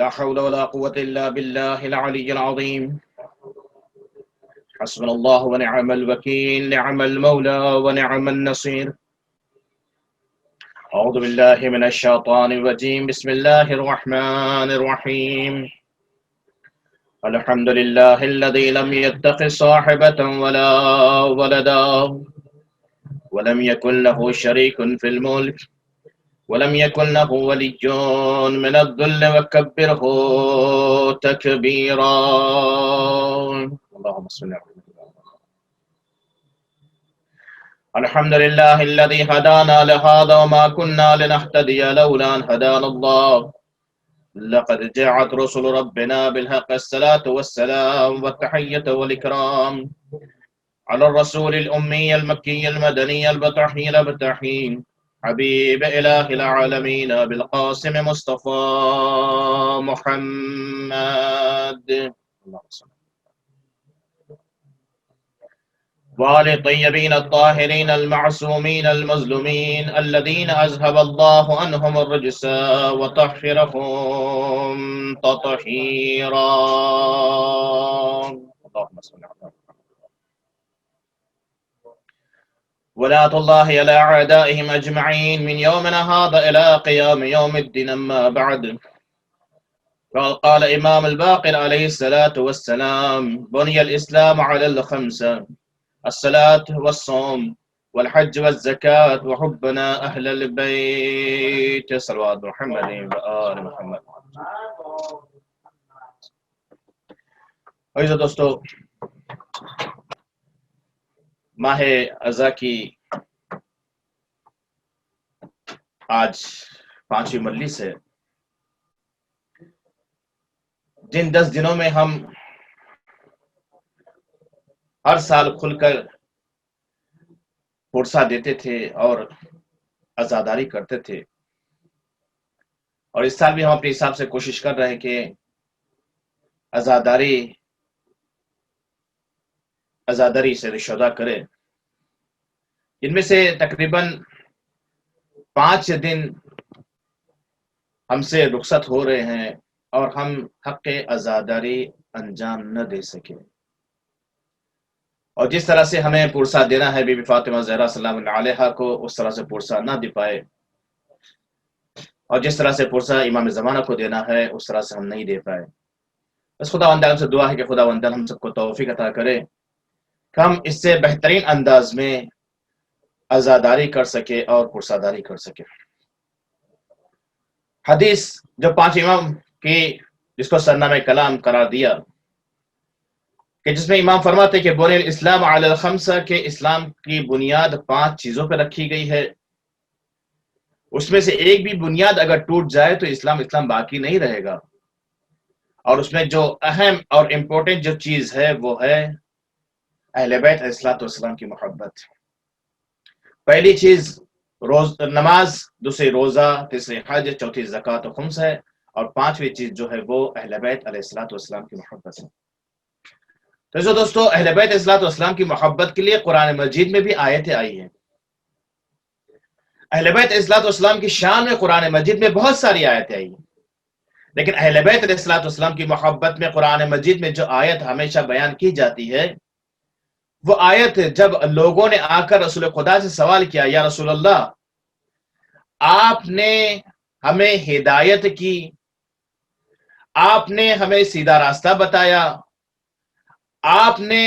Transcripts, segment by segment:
لا حول ولا قوة إلا بالله العلي العظيم. حسبنا الله ونعم الوكيل، نعم المولى ونعم النصير. أعوذ بالله من الشيطان الرجيم. بسم الله الرحمن الرحيم. الحمد لله الذي لم يتخذ صاحبة ولا ولدا ولم يكن له شريك في الملك ولم يكن له ولي من الذل وكبره تكبيرا. اللهم صل على الحمد لله الذي هدانا لهذا وما كنا لنهتدي لولا أن هدانا الله. لقد جاءت رسل ربنا بالحق، الصلاة والسلام والتحية والإكرام على الرسول الأمي المكي المدني البطحي البتحي حبيب إله العالمين بالقاسم مصطفى محمد وآل الطيبين الطاهرين المعصومين المظلومين الذين أذهب الله عنهم الرجس وطهرهم تطهيرا. اللهم صل على ولاة الله على أعدائهم أجمعين من يومنا هذا إلى قيام يوم الدين. أما بعد، قال إمام الباقر عليه الصلاة والسلام: بني الإسلام على الخمسة: الصلاة والصوم والحج والزكاة وحبنا أهل البيت صلوات محمد وآل محمد. عزیز دوستو، ماہ عزا کی آج 5ویں مجلس ہے. جن 10 دنوں میں ہم ہر سال کھل کر پرسہ دیتے تھے اور عزاداری کرتے تھے، اور اس سال بھی ہم اپنے حساب سے کوشش کر رہے ہیں کہ عزاداری سے شہدا کرے. ان میں سے تقریباً 5 دن ہم سے رخصت ہو رہے ہیں اور ہم حق عزاداری انجام نہ دے سکے. اور جس طرح سے ہمیں پرسہ دینا ہے بی بی فاطمہ زہرا سلام اللہ علیہا کو، اس طرح سے پرسہ نہ دے پائے، اور جس طرح سے پرسہ امام زمانہ کو دینا ہے اس طرح سے ہم نہیں دے پائے. بس خداوند عالم سے دعا ہے کہ خداوند ہم سب کو توفیق عطا کرے کہ ہم اس سے بہترین انداز میں عزاداری کر سکے اور پرسہ داری کر سکے. حدیث جو 5 امام کی، جس کو سرنامہ کلام قرار دیا، کہ جس میں امام فرماتے کہ بنی الاسلام علی الخمسہ، کہ اسلام کی بنیاد 5 چیزوں پہ رکھی گئی ہے. اس میں سے ایک بھی بنیاد اگر ٹوٹ جائے تو اسلام باقی نہیں رہے گا. اور اس میں جو اہم اور امپورٹنٹ جو چیز ہے وہ ہے اہل بیت علیہ الصلوۃ والسلام کی محبت. پہلی چیز نماز، دوسری روزہ، تیسری حج، چوتھی زکوٰۃ و خمس ہے، اور 5ویں چیز جو ہے وہ اہل بیت علیہ الصلوۃ والسلام کی محبت ہے. تو جو دوستو، اہل بیت علیہ الصلوۃ والسلام کی محبت کے لیے قرآن مجید میں بھی آیتیں آئی ہیں. اہل بیت علیہ الصلوۃ والسلام کی شان میں قرآن مجید میں بہت ساری آیتیں آئی ہیں، لیکن اہل بیت علیہ الصلوۃ والسلام کی محبت میں قرآن مجید میں جو آیت ہمیشہ بیان کی جاتی ہے، وہ آیت جب لوگوں نے آ کر رسول خدا سے سوال کیا: یا رسول اللہ، آپ نے ہمیں ہدایت کی، آپ نے ہمیں سیدھا راستہ بتایا، آپ نے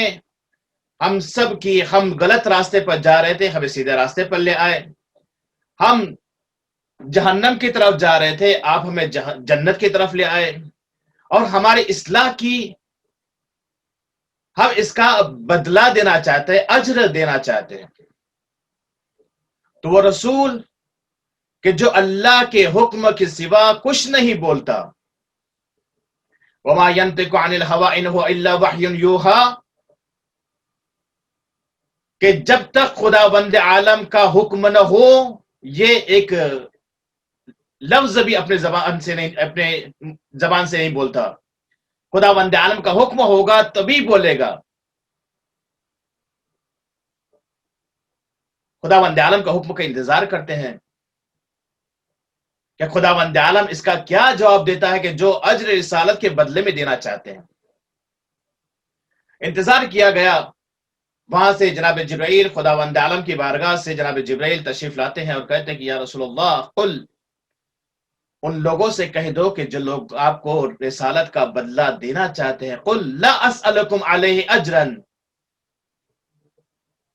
ہم سب کی، ہم غلط راستے پر جا رہے تھے، ہمیں سیدھے راستے پر لے آئے، ہم جہنم کی طرف جا رہے تھے، آپ ہمیں جنت کی طرف لے آئے، اور ہماری اصلاح کی، ہم اس کا بدلہ دینا چاہتے ہیں، اجر دینا چاہتے ہیں. تو وہ رسول کہ جو اللہ کے حکم کے سوا کچھ نہیں بولتا، وما ينطق عن الهوى ان هو الا وحي يوحى، کہ جب تک خدا بند عالم کا حکم نہ ہو، یہ ایک لفظ بھی اپنے زبان سے نہیں بولتا. خدا بند عالم کا حکم ہوگا تبھی بولے گا. خدا بند عالم کا حکم کا انتظار کرتے ہیں. کہ خداوند عالم اس کا کیا جواب دیتا ہے کہ جو اجر رسالت کے بدلے میں دینا چاہتے ہیں۔ انتظار کیا گیا، وہاں سے جناب جبرائیل خداوند عالم کی بارگاہ سے جناب جبرائیل تشریف لاتے ہیں اور کہتے ہیں کہ یا رسول اللہ، قل، ان لوگوں سے کہہ دو کہ جو لوگ آپ کو رسالت کا بدلہ دینا چاہتے ہیں، قل لا اسألکم علیہ اجرا،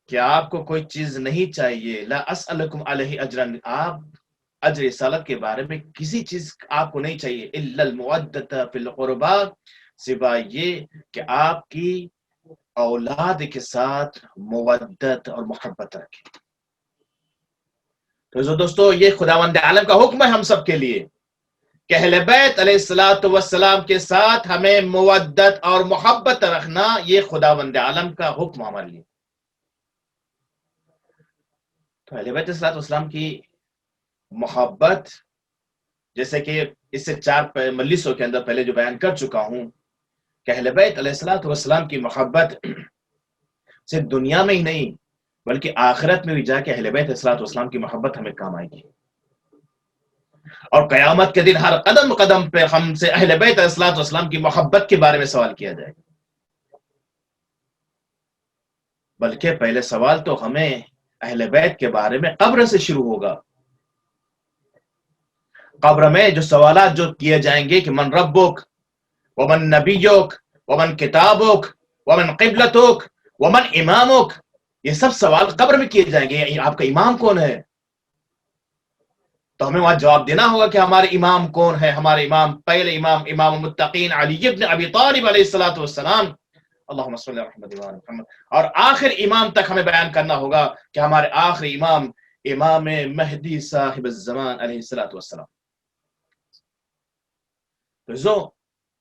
کہ آپ کو کوئی چیز نہیں چاہیے، لا اسألکم علیہ اجرا، آپ اجر رسالت کے بارے میں کسی چیز آپ کو نہیں چاہیے، الا المودۃ فی القربا، سوائے یہ کہ آپ کی اولاد کے ساتھ مودت اور محبت رکھیں۔ تو دوستو، یہ خداوند عالم کا حکم ہے ہم سب کے لیے کہ اہل بیت علیہ الصلوۃ والسلام کے ساتھ ہمیں مودت اور محبت رکھنا، یہ خداوند عالم کا حکم ہمارے لیے۔ تو اہل بیت علیہ الصلوۃ والسلام کی محبت، جیسے کہ اس سے 4 مجلسوں کے اندر پہلے جو بیان کر چکا ہوں کہ اہل بیت علیہ الصلوۃ والسلام کی محبت صرف دنیا میں ہی نہیں بلکہ آخرت میں بھی جا کے اہل بیت علیہ الصلوۃ والسلام کی محبت ہمیں کام آئے گی، اور قیامت کے دن ہر قدم قدم پہ ہم سے اہل بیت علیہ الصلوۃ والسلام کی محبت کے بارے میں سوال کیا جائے گا۔ بلکہ پہلے سوال تو ہمیں اہل بیت کے بارے میں قبر سے شروع ہوگا۔ قبر میں جو سوالات جو کیے جائیں گے کہ من ربک ومن نبیک ومن کتابک ومن قبلتک ومن امامک، یہ سب سوال قبر میں کیے جائیں گے۔ آپ کا امام کون ہے؟ تو ہمیں وہاں جواب دینا ہوگا کہ ہمارے امام کون ہے۔ ہمارے امام، پہلے امام، امام المتقین علی ابن ابی طالب علیہ الصلوۃ والسلام، اللہم صلی علی محمد، اور آخر امام تک ہمیں بیان کرنا ہوگا کہ ہمارے آخری امام، امام مہدی صاحب الزمان علیہ الصلوۃ والسلام۔ تو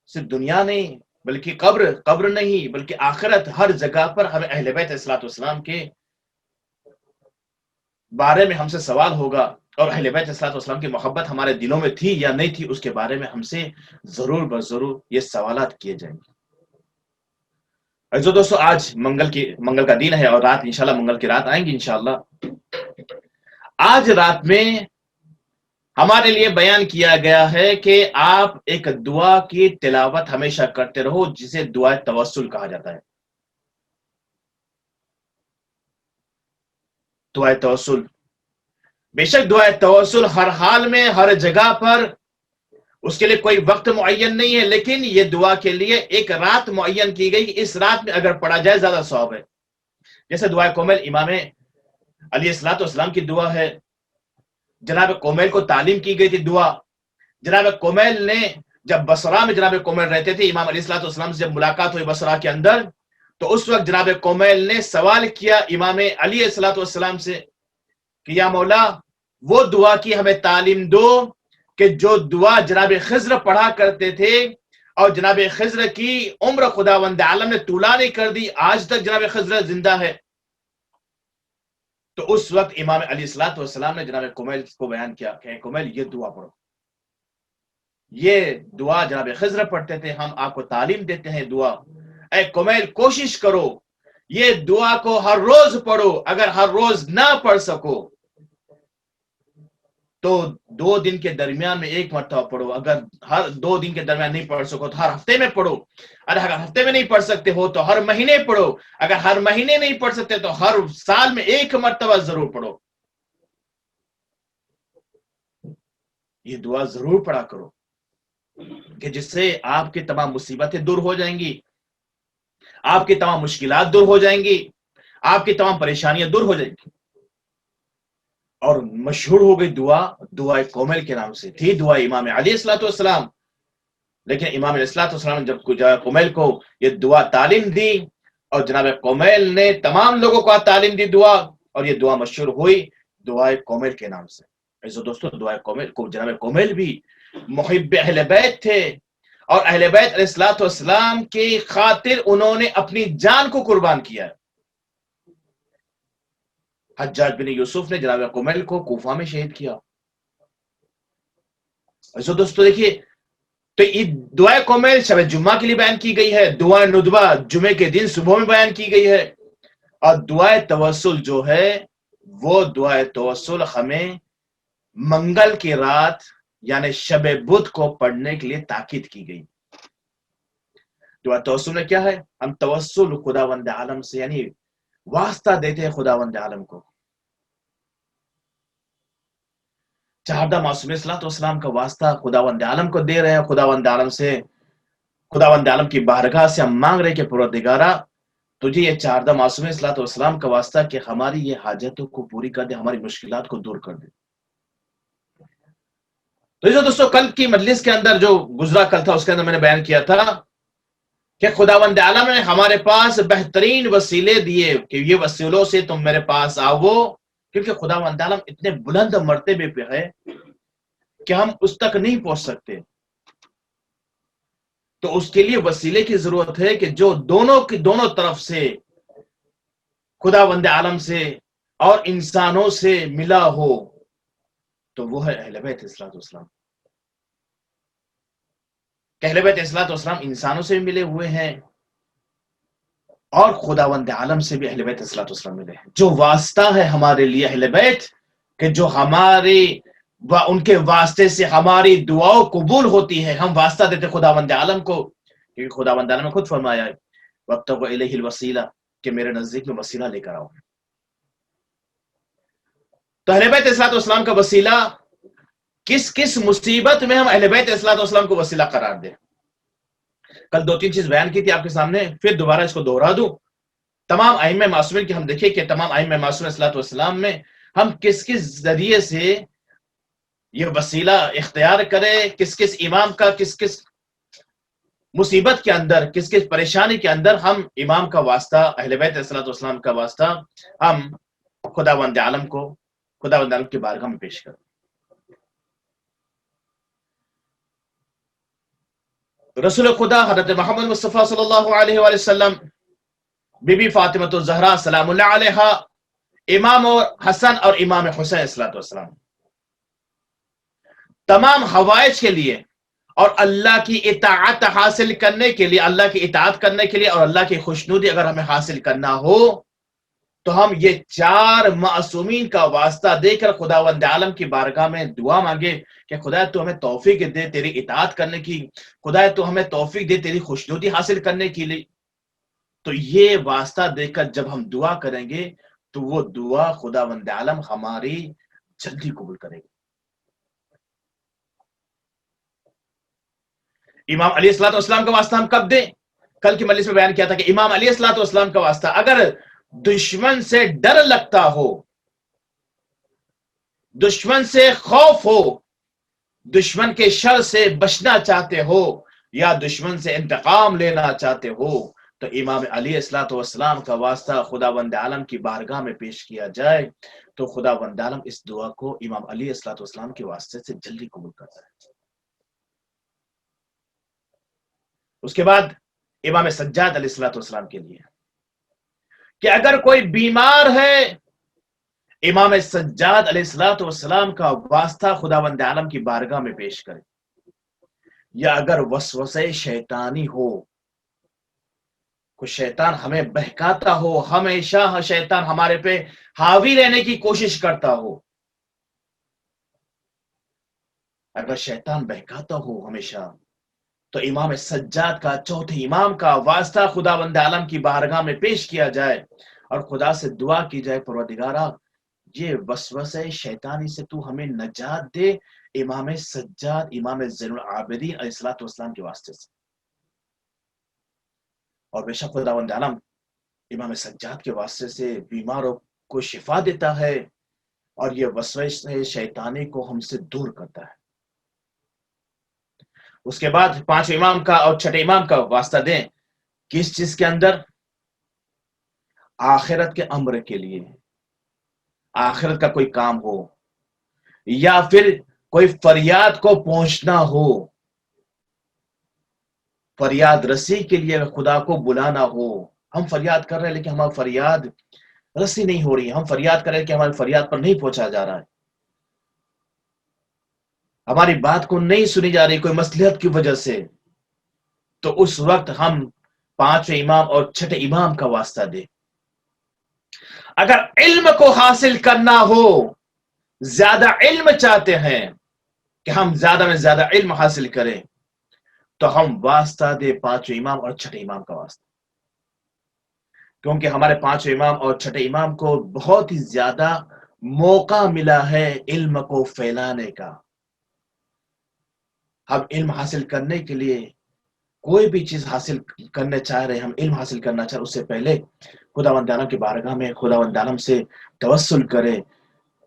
صرف دنیا نہیں بلکہ قبر نہیں بلکہ آخرت، ہر جگہ پر ہمیں اہل بیت علیہ الصلوۃ والسلام کے بارے میں ہم سے سوال ہوگا، اور اہل بیت علیہ الصلوۃ والسلام کی محبت ہمارے دلوں میں تھی یا نہیں تھی، اس کے بارے میں ہم سے ضرور بضرور یہ سوالات کیے جائیں گے۔ عزیزو دوستو، آج منگل کا دن ہے، اور رات انشاءاللہ منگل کی رات آئیں گی انشاءاللہ۔ آج رات میں ہمارے لیے بیان کیا گیا ہے کہ آپ ایک دعا کی تلاوت ہمیشہ کرتے رہو، جسے دعائے توسل کہا جاتا ہے۔ دعائے توسل، بے شک دعائے توسل ہر حال میں، ہر جگہ پر، اس کے لیے کوئی وقت معین نہیں ہے، لیکن یہ دعا کے لیے ایک رات معین کی گئی، اس رات میں اگر پڑھا جائے زیادہ ثواب ہے۔ جیسے دعائے کومیل امام علیہ الصلوۃ والسلام کی دعا ہے، جناب کومیل کو تعلیم کی گئی تھی دعا۔ جناب کومیل نے جب بصرہ میں جناب کومیل رہتے تھے، امام علیہ الصلوۃ والسلام سے جب ملاقات ہوئی بصرہ کے اندر، تو اس وقت جناب کومیل نے سوال کیا امام علیہ الصلوۃ والسلام سے کہ یا مولا، وہ دعا کی ہمیں تعلیم دو کہ جو دعا جناب خضر پڑھا کرتے تھے، اور جناب خضر کی عمر خداوند عالم نے طولا نہیں کر دی، آج تک جناب خضر زندہ ہے۔ تو اس وقت امام علیہ الصلوۃ والسلام نے جناب کومیل کو بیان کیا کہ کومیل، یہ دعا پڑھو، یہ دعا جناب خضر پڑھتے تھے، ہم آپ کو تعلیم دیتے ہیں دعا۔ اے کومیل، کوشش کرو یہ دعا کو ہر روز پڑھو، اگر ہر روز نہ پڑھ سکو تو 2 دن کے درمیان میں 1 مرتبہ پڑھو، اگر ہر 2 دن کے درمیان نہیں پڑھ سکو تو ہر ہفتے میں پڑھو، اگر ہفتے میں نہیں پڑھ سکتے ہو تو ہر مہینے پڑھو، اگر ہر مہینے نہیں پڑھ سکتے تو ہر سال میں 1 مرتبہ ضرور پڑھو۔ یہ دعا ضرور پڑھا کرو کہ جس سے آپ کی تمام مصیبتیں دور ہو جائیں گی، آپ کی تمام مشکلات دور ہو جائیں گی، آپ کی تمام پریشانیاں دور ہو جائیں گی۔ اور مشہور ہو گئی دعائے کومیل کے نام سے، تھی دعا امام علیہ الصلوۃ والسلام، لیکن امام علیہ الصلوۃ والسلام جب کومیل کو یہ دعا تعلیم دی، اور جناب کومیل نے تمام لوگوں کو تعلیم دی دعا، اور یہ دعا مشہور ہوئی دعائے کومیل کے نام سے۔ عزیزو دوستو، دعائے کومیل کو جناب کومیل بھی محب اہل بیت تھے، اور اہل بیت علیہ الصلوۃ والسلام کی خاطر انہوں نے اپنی جان کو قربان کیا۔ حجاج بن یوسف نے جناب کومیل کو کوفہ میں شہید کیا۔ ایسو دوستو دیکھیے، تو یہ دعائے کومیل شب جمعہ کے لیے بیان کی گئی ہے، دعائے ندبہ جمعے کے دن صبح میں بیان کی گئی ہے، اور دعائے توسل جو ہے وہ دعائے توسل ہمیں منگل کی رات یعنی شب بدھ کو پڑھنے کے لیے تاکید کی گئی۔ دعا توسل میں کیا ہے؟ ہم توسل خداوند عالم سے یعنی واسطہ دیتے ہیں خداوند عالم کو۔ چہردہ معصوم صلی والسلام کا واسطہ خداوند عالم کو دے رہے ہیں، خداوند عالم سے، خداوند عالم کی بارگاہ سے ہم مانگ رہے کہ پروردگارا تجھے یہ چہردہ معصوم صلی والسلام کا واسطہ کہ ہماری یہ حاجتوں کو پوری کر دے، ہماری مشکلات کو دور کر دے۔ تو جو دوستو کل کی مجلس کے اندر جو گزرا کل تھا اس کے اندر میں نے بیان کیا تھا کہ خداوند عالم نے ہمارے پاس بہترین وسیلے دیے کہ یہ وسیلوں سے تم میرے پاس آؤ، کیونکہ خداوند عالم اتنے بلند مرتبے پہ ہے کہ ہم اس تک نہیں پہنچ سکتے، تو اس کے لیے وسیلے کی ضرورت ہے کہ جو دونوں طرف سے خداوند عالم سے اور انسانوں سے ملا ہو، تو وہ ہے اہل بیت علیہ السلام۔ اہل بیت علیہ السلام انسانوں سے بھی ملے ہوئے ہیں اور خداوند عالم سے بھی اہل بیت علیہ السلام ملے ہیں۔ جو واسطہ ہے ہمارے لیے اہل بیت، کہ جو ہماری ان کے واسطے سے ہماری دعاؤں قبول ہوتی ہے، ہم واسطہ دیتے خداوند عالم کو، کیونکہ خداوند عالم نے خود فرمایا ہے وَابْتَغُوا إِلَيْهِ الْوَسِيلَةَ کہ میرے نزدیک میں وسیلہ لے کر آؤ۔ تو اہل بیت علیہ السلام کا وسیلہ، کس مصیبت میں ہم اہل بیت علیہ السلام کو وسیلہ قرار دیں۔ کل 2-3 چیز بیان کی تھی آپ کے سامنے، پھر دوبارہ اس کو دوہرا دوں۔ تمام ائمہ معصومین کی ہم دیکھیں کہ تمام ائمہ معصومین صلی اللہ علیہ وسلم میں ہم کس ذریعے سے یہ وسیلہ اختیار کرے، کس امام کا کس مصیبت کے اندر، کس پریشانی کے اندر ہم امام کا واسطہ، اہل بیت علیہ السلام کا واسطہ ہم خداوند عالم کی بارگاہ میں پیش کریں۔ رسول خدا حضرت محمد مصطفیٰ صلی اللہ علیہ وآلہ وسلم، بی بی فاطمہ الزہرا سلام اللہ علیہا، امام حسن اور امام حسین صلی اللہ علیہ وسلم، تمام حوائج کے لیے اور اللہ کی اطاعت حاصل کرنے کے لیے، اللہ کی اطاعت کرنے کے لیے اور اللہ کی خوشنودی اگر ہمیں حاصل کرنا ہو تو ہم یہ 4 معصومین کا واسطہ دے کر خداوند عالم کی بارگاہ میں دعا مانگے کہ خدا تو ہمیں توفیق دے تیری اطاعت کرنے کی، خدا تو ہمیں توفیق دے تیری خوشنودی حاصل کرنے کے لیے۔ تو یہ واسطہ دے کر جب ہم دعا کریں گے تو وہ دعا خداوند عالم ہماری جلدی قبول کرے گا۔ امام علیہ السلام کا واسطہ ہم کب دیں؟ کل کی مجلس میں بیان کیا تھا کہ امام علیہ السلام کا واسطہ اگر دشمن سے ڈر لگتا ہو، دشمن سے خوف ہو، دشمن کے شر سے بچنا چاہتے ہو یا دشمن سے انتقام لینا چاہتے ہو، تو امام علیہ السلام کا واسطہ خداوند عالم کی بارگاہ میں پیش کیا جائے تو خداوند عالم اس دعا کو امام علیہ السلام کے واسطے سے جلدی قبول کرتا ہے۔ اس کے بعد امام سجاد علیہ السلام کے لیے کہ اگر کوئی بیمار ہے، امام سجاد علیہ السلام کا واسطہ خداوند عالم کی بارگاہ میں پیش کرے، یا اگر وسوسے شیطانی ہو، کوئی شیطان ہمیں بہکاتا ہو، ہمیشہ شیطان ہمارے پہ حاوی رہنے کی کوشش کرتا ہو، اگر شیطان بہکاتا ہو ہمیشہ، تو امام سجاد کا، چوتھے امام کا واسطہ خداوند عالم کی بارگاہ میں پیش کیا جائے اور خدا سے دعا کی جائے پروردگارا یہ وسوسے شیطانی سے تو ہمیں نجات دے، امام سجاد، امام زین العابدین علیہ السلام کے واسطے سے۔ اور بے شک خداوند عالم امام سجاد کے واسطے سے بیماروں کو شفا دیتا ہے اور یہ وسوسے شیطانی کو ہم سے دور کرتا ہے۔ اس کے بعد 5 امام کا اور 6 امام کا واسطہ دیں، کس چیز کے اندر؟ آخرت کے امر کے لیے، آخرت کا کوئی کام ہو یا پھر کوئی فریاد کو پہنچنا ہو، فریاد رسی کے لیے خدا کو بلانا ہو، ہم فریاد کر رہے ہیں لیکن ہماری فریاد رسی نہیں ہو رہی، ہم فریاد کر رہے ہیں کہ ہماری فریاد پر نہیں پہنچا جا رہا ہے، ہماری بات کو نہیں سنی جا رہی کوئی مصلحت کی وجہ سے، تو اس وقت ہم 5 امام اور 6 امام کا واسطہ دیں۔ اگر علم کو حاصل کرنا ہو، زیادہ علم چاہتے ہیں کہ ہم زیادہ میں زیادہ علم حاصل کریں تو ہم واسطہ دے پانچویں امام اور چھٹے امام کا واسطہ، کیونکہ ہمارے پانچویں امام اور چھٹے امام کو بہت ہی زیادہ موقع ملا ہے علم کو پھیلانے کا۔ ہم علم حاصل کرنے کے لیے کوئی بھی چیز حاصل کرنے چاہ رہے ہیں، ہم علم حاصل کرنا چاہ رہے اس سے پہلے خداوند عالم کی بارگاہ میں خداوند عالم سے توسل کرے،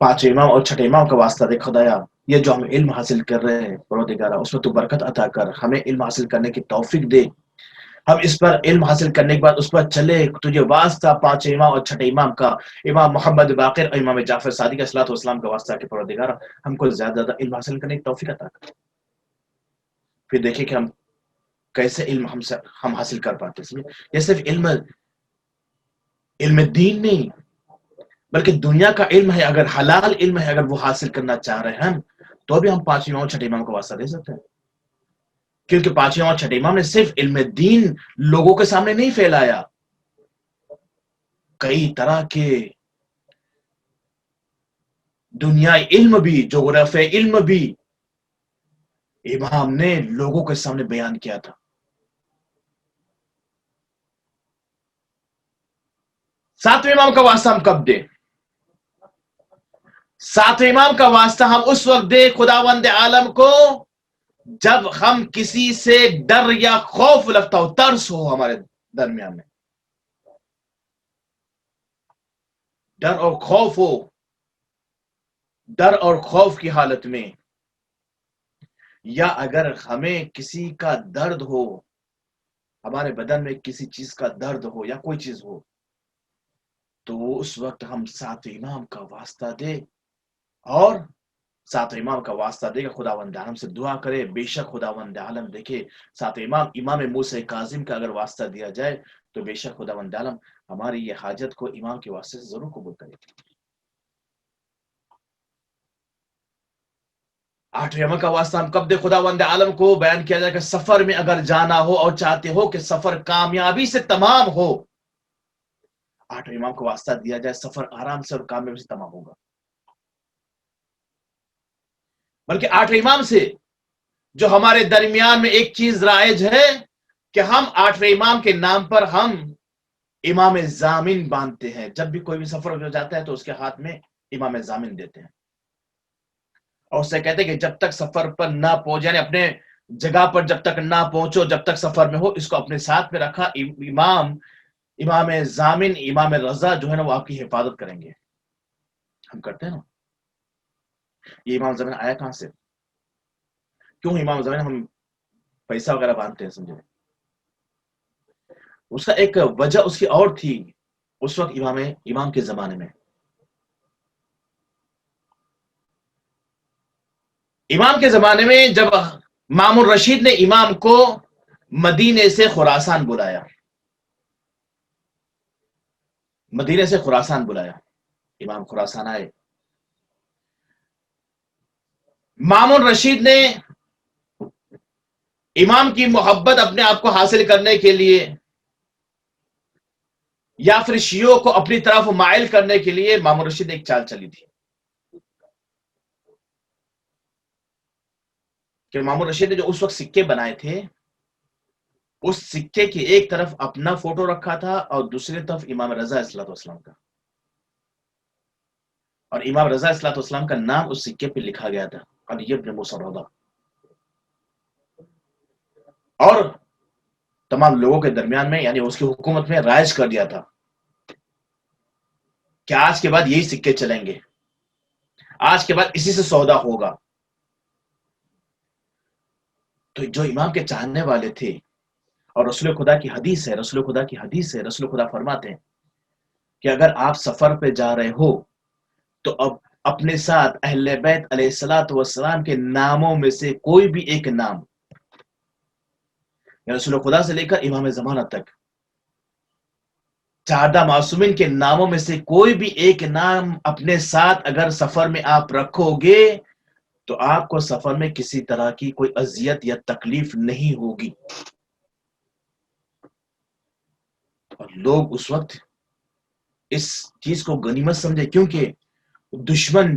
پانچویں امام اور چھٹے امام کا واسطہ دے، خدایا یہ جو ہم علم حاصل کر رہے ہیں پروردگارا اس میں تو برکت عطا کر، ہمیں علم حاصل کرنے کی توفیق دے، ہم اس پر علم حاصل کرنے کے بعد اس پر چلے، تجھے واسطہ پانچویں امام اور چھٹے امام کا، امام محمد باقر اور امام جعفر صادق علیہ الصلوۃ والسلام کا واسطہ کہ پروردگارا ہم کو زیادہ زیادہ علم حاصل کرنے کی توفیق عطا کر۔ پھر دیکھیں کہ ہم کیسے علم ہم حاصل کر پاتے ہیں۔ یہ صرف علم دین نہیں بلکہ دنیا کا علم ہے، اگر حلال علم ہے، اگر وہ حاصل کرنا چاہ رہے ہیں تو بھی ہم پانچویں امام اور چھٹے امام کا واسطہ دے سکتے ہیں، کیونکہ پانچویں امام اور چھٹے امام نے صرف علم دین لوگوں کے سامنے نہیں پھیلایا، کئی طرح کے دنیائی علم بھی، جغرافیائی علم بھی امام نے لوگوں کے سامنے بیان کیا تھا۔ ساتویں امام کا واسطہ ہم کب دیں؟ ساتویں امام کا واسطہ ہم اس وقت دے خداوند عالم کو جب ہم کسی سے ڈر یا خوف لگتا ہو، ترس ہو ہمارے درمیان میں، ڈر اور خوف ہو، ڈر اور خوف کی حالت میں، یا اگر ہمیں کسی کا درد ہو، ہمارے بدن میں کسی چیز کا درد ہو یا کوئی چیز ہو، تو اس وقت ہم ساتویں امام کا واسطہ دے، اور ساتویں امام کا واسطہ دے گا، خداوند عالم سے دعا کرے، بے شک خداوند عالم دیکھے ساتویں امام موسیٰ کاظم کا اگر واسطہ دیا جائے تو بے شک خداوند عالم ہماری یہ حاجت کو امام کے واسطے سے ضرور قبول کرے۔ آٹھویں امام کا واسطہ ہم کب دے خداوند عالم کو؟ بیان کیا جائے کہ سفر میں اگر جانا ہو اور چاہتے ہو کہ سفر کامیابی سے تمام ہو، آٹھویں امام کو واسطہ دیا جائے، سفر آرام سے اور کامیابی سے تمام ہوگا۔ بلکہ آٹھویں امام سے جو ہمارے درمیان میں ایک چیز رائج ہے کہ ہم آٹھویں امام کے نام پر ہم امام ضامن باندھتے ہیں، جب بھی کوئی بھی سفر ہو جاتا ہے تو اس کے ہاتھ میں امام ضامن دیتے ہیں، اور اس سے کہتے ہیں کہ جب تک سفر پر نہ پہنچ، یعنی اپنے جگہ پر جب تک نہ پہنچو، جب تک سفر میں ہو، اس کو اپنے ساتھ میں رکھا، امام ضامن، امام رضا جو ہے نا وہ آپ کی حفاظت کریں گے۔ ہم کرتے ہیں نا، یہ امام ضامن آیا کہاں سے؟ کیوں امام ضامن ہم پیسہ وغیرہ باندھتے ہیں؟ سمجھے، اس کا ایک وجہ اس کی اور تھی، اس وقت امام کے زمانے میں جب مامون الرشید نے امام کو مدینے سے خراسان بلایا، امام خراسان آئے، مامون الرشید نے امام کی محبت اپنے آپ کو حاصل کرنے کے لیے یا پھر شیعوں کو اپنی طرف مائل کرنے کے لیے مامون الرشید نے ایک چال چلی تھی کہ مامون الرشید نے جو اس وقت سکے بنائے تھے، اس سکے کی ایک طرف اپنا فوٹو رکھا تھا اور دوسری طرف امام رضا علیہ الصلوۃ والسلام کا، اور امام رضا علیہ الصلوۃ والسلام کا نام اس سکے پہ لکھا گیا تھا، علی بن موسیٰ رضا، اور تمام لوگوں کے درمیان میں، یعنی اس کی حکومت میں رائج کر دیا تھا کہ آج کے بعد یہی سکے چلیں گے، آج کے بعد اسی سے سودا ہوگا۔ تو جو امام کے چاہنے والے تھے، اور رسول خدا کی حدیث ہے، رسول خدا فرماتے ہیں کہ اگر آپ سفر پہ جا رہے ہو تو اب اپنے ساتھ اہل بیت علیہ الصلوۃ والسلام کے ناموں میں سے کوئی بھی ایک نام، رسول خدا سے لے کر امام زمانہ تک 14 معصومین کے ناموں میں سے کوئی بھی ایک نام اپنے ساتھ اگر سفر میں آپ رکھو گے تو آپ کو سفر میں کسی طرح کی کوئی اذیت یا تکلیف نہیں ہوگی۔ اور لوگ اس وقت اس چیز کو غنیمت سمجھے، کیونکہ دشمن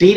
3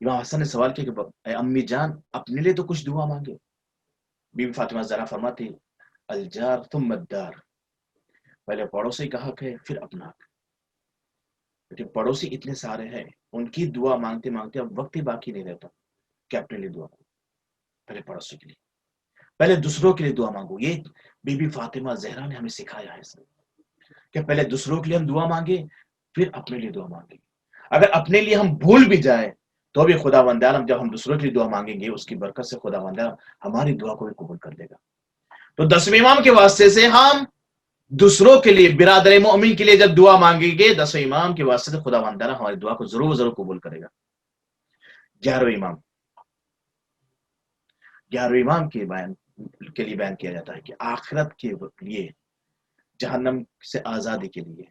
امام حسن نے سوال کیا کہ اے امی جان اپنے لیے تو کچھ دعا مانگے. بی بی فاطمہ زہرا فرماتی الجار ثم الدار، پہلے پڑوسی کا حق ہے پھر اپنا حق. لیکن پڑوسی اتنے سارے ہیں، ان کی دعا مانگتے مانگتے اب وقت ہی باقی نہیں رہتا کہ اپنے لیے دعا کرو. پہلے پڑوسی کے لیے، پہلے دوسروں کے لیے دعا مانگو. یہ بی بی فاطمہ زہرا نے ہمیں سکھایا ہے کہ پہلے دوسروں کے لیے ہم دعا مانگے پھر اپنے لیے دعا مانگے. اگر اپنے لیے ہم بھول بھی جائیں تو بھی خداوند عالم جب ہم دوسروں کے لیے دعا مانگیں گے اس کی برکت سے خداوند عالم ہماری دعا کو بھی قبول کر لے گا. تو 10ویں امام کے واسطے سے ہم دوسروں کے لیے، برادر مومن کے لیے جب دعا مانگیں گے 10ویں امام کے واسطے سے خداوند عالم ہماری دعا کو ضرور قبول کرے گا. 11ویں امام، 11ویں امام کے لیے بیان کیا جاتا ہے کہ آخرت کے لیے، جہنم سے آزادی کے لیے،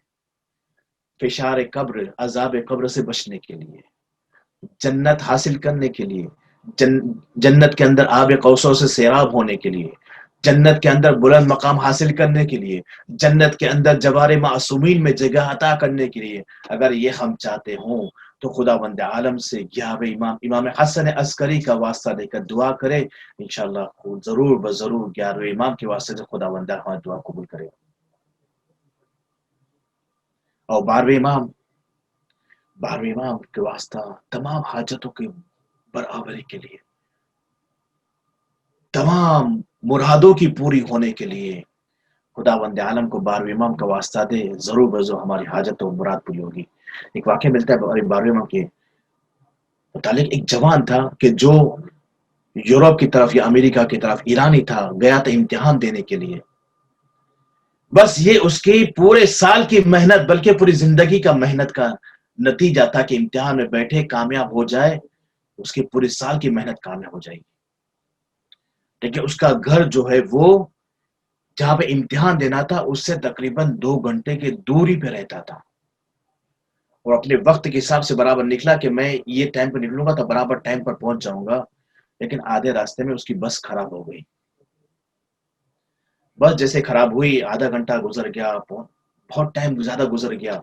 فشار قبر، عذاب قبر سے بچنے کے لیے، جنت حاصل کرنے کے لیے، جنت کے اندر آب کوثر سے سیراب ہونے کے لیے، جنت کے اندر بلند مقام حاصل کرنے کے لیے، جنت کے اندر جوار معصومین میں جگہ عطا کرنے کے لیے، اگر یہ ہم چاہتے ہوں تو خداوند عالم سے 11ویں امام حسن عسکری کا واسطہ دے کر دعا کرے، انشاءاللہ ضرور بضرور 11ویں امام کے واسطے سے خداوند ہماری دعا قبول کرے. اور 12ویں امام کے واسطہ تمام حاجتوں کی برابری کے لیے، تمام مرادوں کی پوری ہونے کے لیے خداوند عالم کو 12ویں امام کا واسطہ دے، ضرور بضرور ہماری حاجت و مراد پوری ہوگی. ایک واقعہ ملتا ہے 12ویں امام کے متعلق. ایک جوان تھا کہ جو یورپ کی طرف یا امریکہ کی طرف، ایرانی تھا، گیا تھا امتحان دینے کے لیے. بس یہ اس کی پورے سال کی محنت بلکہ پوری زندگی کا محنت کا نتیجہ تھا کہ امتحان میں بیٹھے کامیاب ہو جائے، اس کی پوری سال کی محنت کامیاب ہو جائے گی. لیکن اس کا گھر جو ہے وہ جہاں پہ امتحان دینا تھا اس سے تقریباً 2 گھنٹے کی دوری پہ رہتا تھا، اور اپنے وقت کے حساب سے برابر نکلا کہ میں یہ ٹائم پہ نکلوں گا تو برابر ٹائم پر پہنچ جاؤں گا. لیکن آدھے راستے میں اس کی بس خراب ہو گئی. بس جیسے خراب ہوئی، آدھا گھنٹہ گزر گیا، بہت ٹائم زیادہ گزر گیا.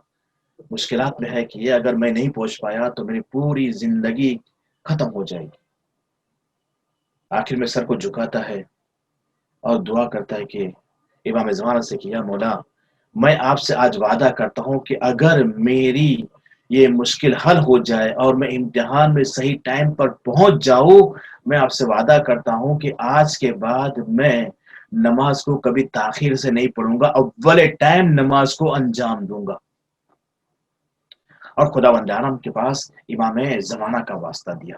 مشکلات میں ہے کہ یہ اگر میں نہیں پہنچ پایا تو میری پوری زندگی ختم ہو جائے گی. آخر میں سر کو جھکاتا ہے اور دعا کرتا ہے کہ امام زمانہ سے کہ یا مولا، میں آپ سے آج وعدہ کرتا ہوں کہ اگر میری یہ مشکل حل ہو جائے اور میں امتحان میں صحیح ٹائم پر پہنچ جاؤں، میں آپ سے وعدہ کرتا ہوں کہ آج کے بعد میں نماز کو کبھی تاخیر سے نہیں پڑھوں گا، اول ٹائم نماز کو انجام دوں گا. اور خداوند عالم کے پاس امام زمانہ کا واسطہ دیا.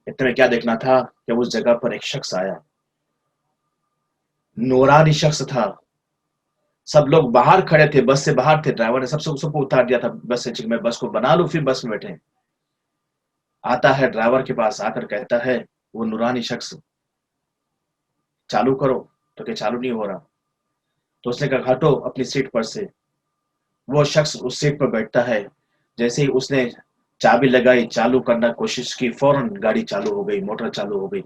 اتنے کیا دیکھنا تھا کہ اس جگہ پر ایک شخص آیا، نورانی شخص تھا. سب لوگ باہر کھڑے تھے، بس سے باہر تھے، ڈرائیور نے سب کو اتار دیا تھا بس سے، میں بس کو بنا لوں پھر بس میں بیٹھے. آتا ہے ڈرائیور کے پاس، آ کر کہتا ہے وہ نورانی شخص چالو کرو، تو کہ چالو نہیں ہو رہا. تو اس نے کہا ہٹو اپنی سیٹ پر سے. وہ شخص اس سیٹ پر بیٹھتا ہے، جیسے ہی اس نے چابی لگائی، چالو کرنا کوشش کی، فوراً گاڑی چالو ہو گئی، موٹر چالو ہو گئی،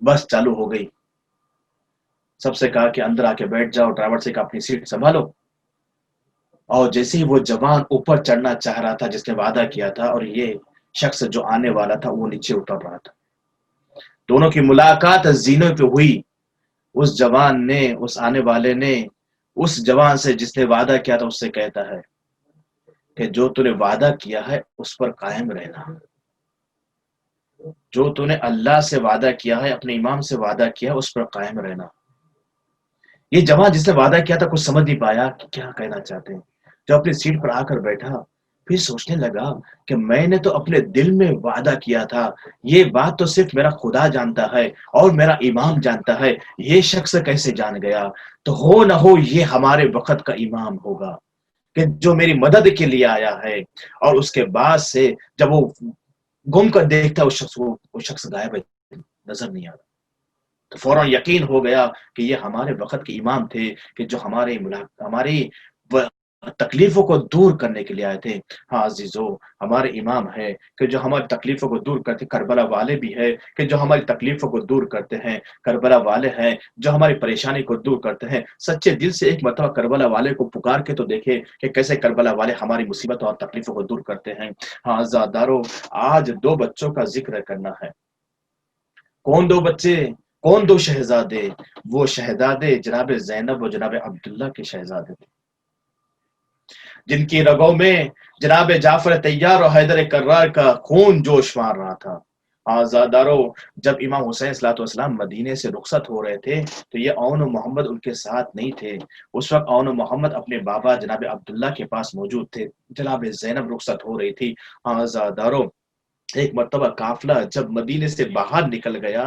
بس چالو ہو گئی. سب سے کہا کہ اندر آ کے بیٹھ جاؤ، ڈرائیور سے کہا اپنی سیٹ سنبھالو. اور جیسے ہی وہ جوان اوپر چڑھنا چاہ رہا تھا جس نے وعدہ کیا تھا، اور یہ شخص جو آنے والا تھا وہ نیچے اتر رہا تھا، دونوں کی ملاقات زینے پہ ہوئی. اس جوان نے، اس آنے والے نے اس جوان سے جس نے وعدہ کیا تھا اس سے کہتا ہے کہ جو تو نے وعدہ کیا ہے اس پر قائم رہنا، جو تو نے اللہ سے وعدہ کیا ہے، اپنے امام سے وعدہ کیا ہے، اس پر قائم رہنا. یہ جوان جس نے وعدہ کیا تھا کچھ سمجھ نہیں پایا کہ کیا کہنا چاہتے ہیں. جو اپنی سیٹ پر آ کر بیٹھا، پھر سوچنے لگا کہ میں نے تو اپنے دل میں وعدہ کیا تھا، یہ بات تو صرف میرا خدا جانتا ہے اور میرا امام جانتا ہے، یہ شخص کیسے جان گیا؟ تو ہو نہ ہو یہ ہمارے وقت کا امام ہوگا کہ جو میری مدد کے لیے آیا ہے. اور اس کے بعد سے جب وہ گم کر دیکھتا وہ شخص غائب ہے، نظر نہیں آ رہا. تو فوراً یقین ہو گیا کہ یہ ہمارے وقت کے امام تھے کہ جو ہماری تکلیفوں کو دور کرنے کے لیے آئے تھے۔ ہاں عزیزو، ہمارے امام ہے کہ جو ہماری تکلیفوں کو دور کرتے، کربلا والے بھی ہے کہ جو ہماری تکلیفوں کو دور کرتے ہیں، کربلا والے ہیں جو ہماری پریشانی کو دور کرتے ہیں۔ سچے دل سے ایک مرتبہ کربلا والے کو پکار کے تو دیکھے کہ کیسے کربلا والے ہماری مصیبتوں اور تکلیفوں کو دور کرتے ہیں۔ ہاں عزادارو، آج دو بچوں کا ذکر کرنا ہے۔ کون دو بچے؟ کون دو شہزادے؟ وہ شہزادے جناب زینب و جناب عبداللہ کے شہزادے تھے، جن کی رگوں میں جناب جعفر طیار اور حیدر کرار کا خون جوش مار رہا تھا۔ آزادارو، جب امام حسین صلاح والسلام مدینے سے رخصت ہو رہے تھے تو یہ اون و محمد ان کے ساتھ نہیں تھے۔ اس وقت اون و محمد اپنے بابا جناب عبداللہ کے پاس موجود تھے۔ جناب زینب رخصت ہو رہی تھی۔ آزادارو، ایک مرتبہ قافلہ جب مدینے سے باہر نکل گیا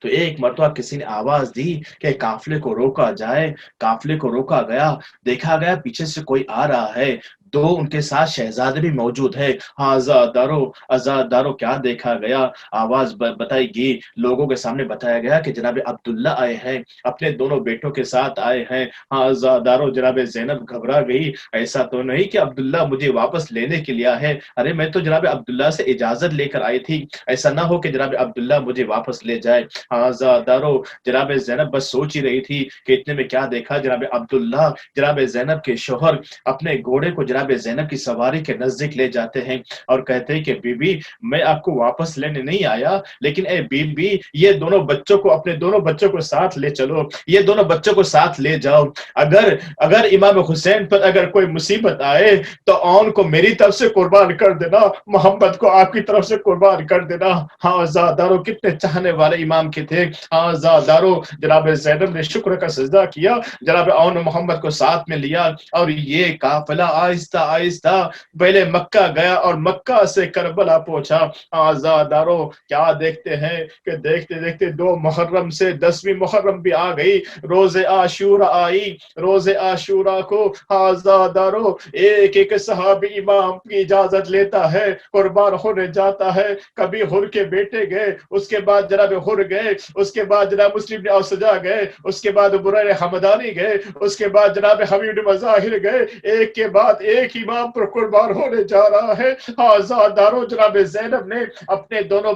تو ایک مرتبہ کسی نے آواز دی کہ قافلے کو روکا جائے۔ قافلے کو روکا گیا، دیکھا گیا پیچھے سے کوئی آ رہا ہے، دو ان کے ساتھ شہزادے بھی موجود ہے۔ ہاں آزادارو کیا دیکھا گیا؟ آواز بتائی گئی، لوگوں کے سامنے بتایا گیا کہ جناب عبداللہ آئے ہیں، اپنے دونوں بیٹوں کے ساتھ آئے ہیں۔ ہاں آزادارو، جناب زینب گھبرا گئی، ایسا تو نہیں کہ عبداللہ مجھے واپس لینے کے لیے ہے؟ ارے میں تو جناب عبداللہ سے اجازت لے کر آئی تھی، ایسا نہ ہو کہ جناب عبداللہ مجھے واپس لے جائے۔ آزادارو، جناب زینب بس سوچ ہی رہی تھی کہ اتنے میں کیا دیکھا، جناب عبداللہ جناب زینب کے شوہر اپنے گھوڑے کو جناب زینب کی سواری کے نزدیک لے جاتے ہیں اور کہتے ہیں کہ بی بی، میں آپ کو واپس لینے نہیں آیا، لیکن اے بی بی، یہ دونوں بچوں کو، اپنے دونوں بچوں کو ساتھ لے چلو، یہ دونوں بچوں کو ساتھ لے جاؤ۔ اگر اگر امام حسین پر اگر کوئی مصیبت آئے تو اون کو میری طرف سے قربان کر دینا، محمد کو آپ کی طرف سے قربان کر دینا۔ ہاں زادارو، کتنے چاہنے والے امام کے تھے۔ ہاں زادارو، جناب زینب نے شکر کا سجدہ کیا، جناب اون محمد کو ساتھ میں لیا اور یہ قافلہ آہستہ آہستہ پہلے مکہ گیا اور مکہ سے کربلا پہنچا۔ ہاں زادارو، کیا دیکھتے ہیں کہ دیکھتے دیکھتے 2 محرم سے 10ویں محرم بھی آ گئی، روز عاشورہ آئی۔ روز عاشورہ کو آزادارو ایک ایک صحابی امام کی اجازت لیتا ہے، قربان ہونے جاتا ہے۔ کبھی حر کے بیٹے گئے، اس کے بعد جناب حر گئے، اس کے بعد جناب مسلم بن اوسجا گئے، اس کے بعد بریر حمدانی گئے، اس کے بعد جناب حبیب بن مظاہر گئے، ایک کے بعد ایک امام پر قربان ہونے جا رہا ہے۔ آزادارو، جناب زینب نے اپنے دونوں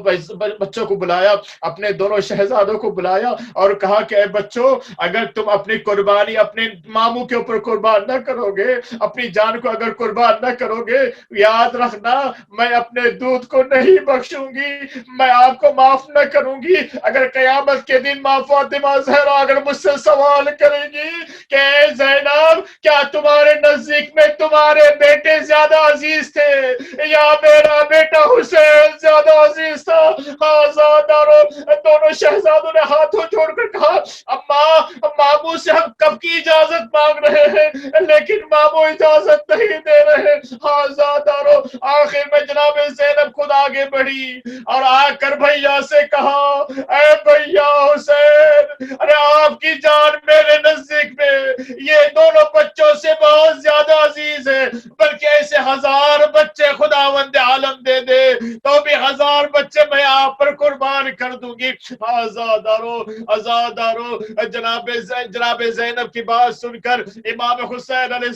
بچوں کو بلایا، اپنے دونوں شہزادوں کو بلایا اور کہا کہ اے بچوں، اگر تم اپنی قربانی اپنے ماموں کے اوپر قربان نہ کرو گے، اپنی جان کو اگر قربان نہ کرو گے، یاد رکھنا میں اپنے دودھ کو نہیں بخشوں گی، میں آپ کو معاف نہ کروں گی۔ اگر قیامت کے دن ماں فاطمہ زہرا اگر مجھ سے سوال کرے گی کہ اے زینب، کیا تمہارے نزدیک میں تمہارے بیٹے زیادہ عزیز تھے یا میرا بیٹا حسین زیادہ عزیز تھا؟ آزادارو، دونوں شہزادوں نے ہاتھوں جوڑ کر کہا، اماں، ماموں سے ہم کب کی اجازت مانگ رہے ہیں لیکن ماموں اجازت نہیں دے رہے۔ آزادارو، آخر میں جناب زینب خود آگے بڑھی اور آ کر بھیا سے کہا، اے بھیا حسین، ارے آپ کی جان میرے نزدیک میں یہ دونوں بچوں سے بہت زیادہ عزیز ہے، بلکہ ایسے 1000 بچے خداوند عالم دے دے تو بھی 1000 بچے میں آپ پر قربان کر دوں گی۔ آزادارو، جناب زینب کی بات سن کر امام حسین علیہ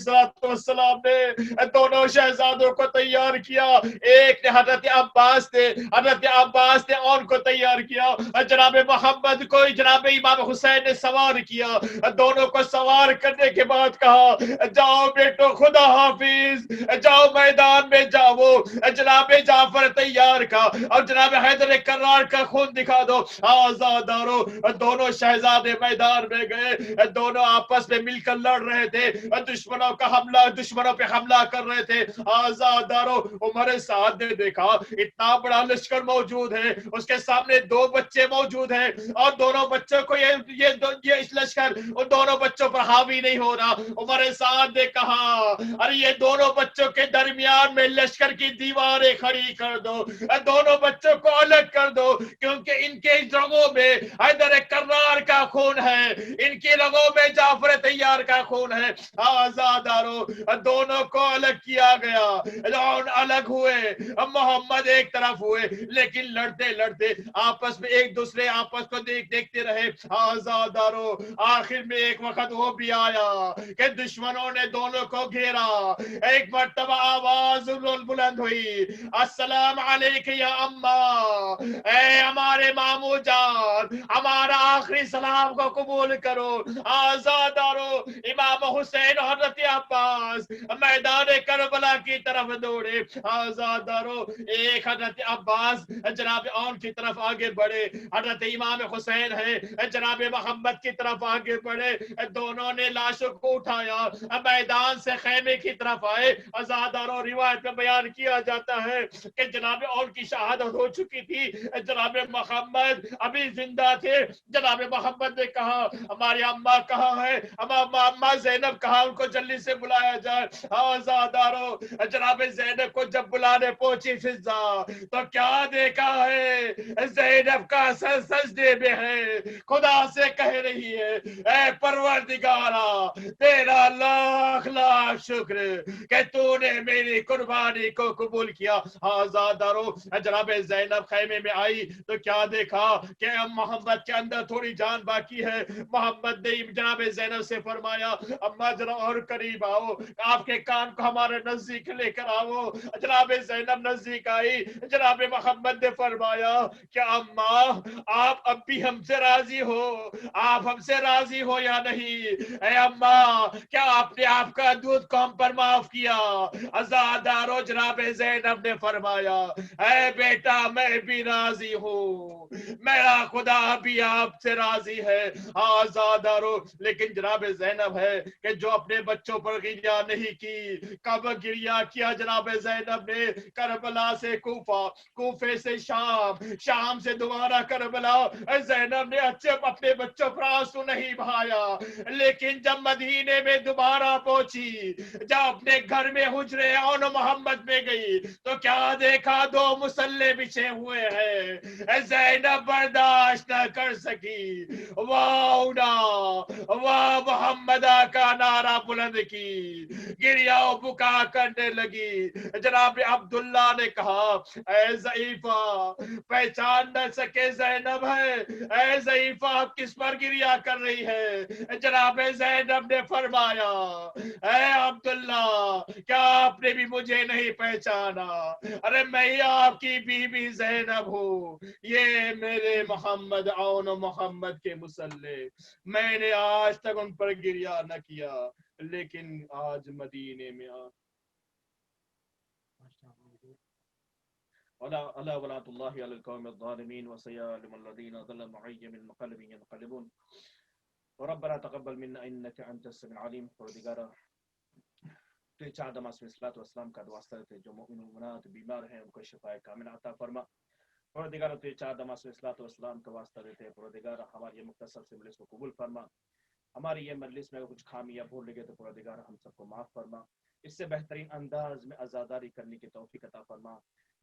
السلام نے دونوں شہزادوں کو تیار کیا۔ ایک نے حضرت عباس نے ان کو تیار کیا، جناب محمد کو جناب امام حسین نے سوار کیا۔ دونوں کو سوار کرنے کے بعد کہا، جاؤ بیٹو، خدا حافظ، جاؤ میدان میں جاؤ، جناب جعفر طیار کا اور جناب حیدر کرار کا خون دکھا دو۔ آزادارو، دونوں شہزادے میدان میں گئے، دونوں آپس میں مل کر لڑ رہے تھے، دشمنوں پہ حملہ کر رہے تھے۔ آزادارو، عمر سعد نے دیکھا اتنا بڑا لشکر موجود ہے، اس کے سامنے 2 بچے موجود ہیں اور دونوں بچوں کو یہ اس لشکر ان دونوں بچوں پر حاوی نہیں ہو رہا۔ عمر سعد نے کہا، ارے یہ دونوں بچوں کے درمیان میں لشکر کی دیواریں کھڑی کر دو، دونوں بچوں کو الگ کر دو، کیونکہ ان ان کے رگوں میں حیدر کرار کا خون ہے، ان کی رگوں میں جعفر طیار کا خون ہے۔ آزادارو دونوں کو الگ کیا گیا، الگ ہوئے، محمد ایک طرف ہوئے، لیکن لڑتے لڑتے آپس میں ایک دوسرے آپس کو دیکھتے رہے۔ آزادارو آخر میں ایک وقت وہ بھی آیا کہ دشمنوں نے دونوں کو گھیرا، ایک مرتبہ آواز بلند ہوئی، السلام علیکم یا اماں، اے ہمارے مامو جان، ہمارا آخری سلام کو قبول کرو۔ آزادارو امام حسین حضرت عباس میدان کربلا کی طرف دوڑے۔ آزادارو ایک حضرت عباس جناب اون کی طرف آگے بڑھے، حضرت امام حسین ہے جناب محمد کی طرف آگے بڑھے، دونوں نے لاشوں کو اٹھایا، میدان سے خیمے کی طرف آئے۔ آزادارو روایت میں بیان کیا جاتا ہے کہ جناب اون کی شہادت ہو چکی تھی، جناب محمد ابھی زندہ تھے۔ جناب محمد نے کہا ہماری اماں کہاں ہے، اماں زینب کہاں، ان کو جلدی سے بلایا جائے۔ آزادارو جناب زینب کو جب بلانے پہنچی فضا تو کیا دیکھا ہے، زینب کا سر سجدے میں ہے، خدا سے کہہ رہی ہے اے پروردگارا تیرا لاکھ لاکھ شکر کہ تو نے میری قربانی کو قبول کیا۔ آزادارو جناب زینب خیمے میں آئی تو کیا دیکھا کہ محمد کے اندر تھوڑی جان باقی ہے۔ محمد نے جناب زینب سے فرمایا اماں ذرا اور قریب آؤ، آپ کے کان کو ہمارے نزدیک لے کر آؤ۔ جناب زینب نزدیک آئی، جناب محمد نے فرمایا کہ اماں آپ اب بھی ہم سے راضی ہو، آپ ہم سے راضی ہو یا نہیں؟ اے اماں کیا آپ نے آپ کا دودھ کو ہم پر معاف کیا؟ آزادارو جناب زینب نے فرمایا اے بیٹا میں بھی راضی ہوں، میرا خدا بھی آپ سے راضی ہے۔ آزادارو لیکن جناب زینب ہے کہ جو اپنے بچوں پر گریا نہیں کی، کب گریا کیا جناب زینب نے؟ کربلا سے کوفہ، کوفے سے شام، شام سے دوبارہ کربلا۔ زینب نے اپنے بچوں پر آنسو نہیں بہایا، لیکن جب مدینے میں دوبارہ پہنچی، جب اپنے گھر میں حجرے اون محمد میں گئی تو کیا دیکھا؟ دو مسلح بچھے ہوئے ہیں۔ زینب برداشت نہ کر سکی، واہ محمدہ کا نعرہ بلند کی، گریا و بکا کرنے لگی۔ جناب عبداللہ نے کہا اے ضعیفہ پہچان نہ سکے زینب ہے، اے ضعیفہ آپ کس پر گریا کر رہی ہے؟ جناب زینب نے فرمایا اے عبداللہ کیا آپ نے بھی مجھے نہیں پہچانا؟ ارے میں آپ کی بیوی زینب ہوں، یہ میرے محمد اون محمد کے مسلح، میں نے آج تک ان پر گریا نہ کیا، لیکن آج مدینے میں ألا ولعنة الله على القوم الظالمين وسيعلم الذين ظلموا أي منقلب ينقلبون وربنا تقبل منا إنك أنت السميع العليم۔ پروردگارا تو یہ چار دماغ میں صلاۃ والسلام کا واسطہ تھے، جو مومن مومنات بیمار ہیں ان کو شفاء کاملہ عطا فرما۔ پروردگارا تو یہ چار دماغ میں صلاۃ والسلام کا واسطہ دیتے ہیں، پروردگارا ہماری یہ مختصر سے مجلس کو قبول فرما، ہماری یہ مجلس میں کچھ خامیاں بھول لگے تو پروردگارا ہم سب کو معاف فرما، اس سے بہترین انداز میں عزاداری کرنے کی توفیق عطا فرما۔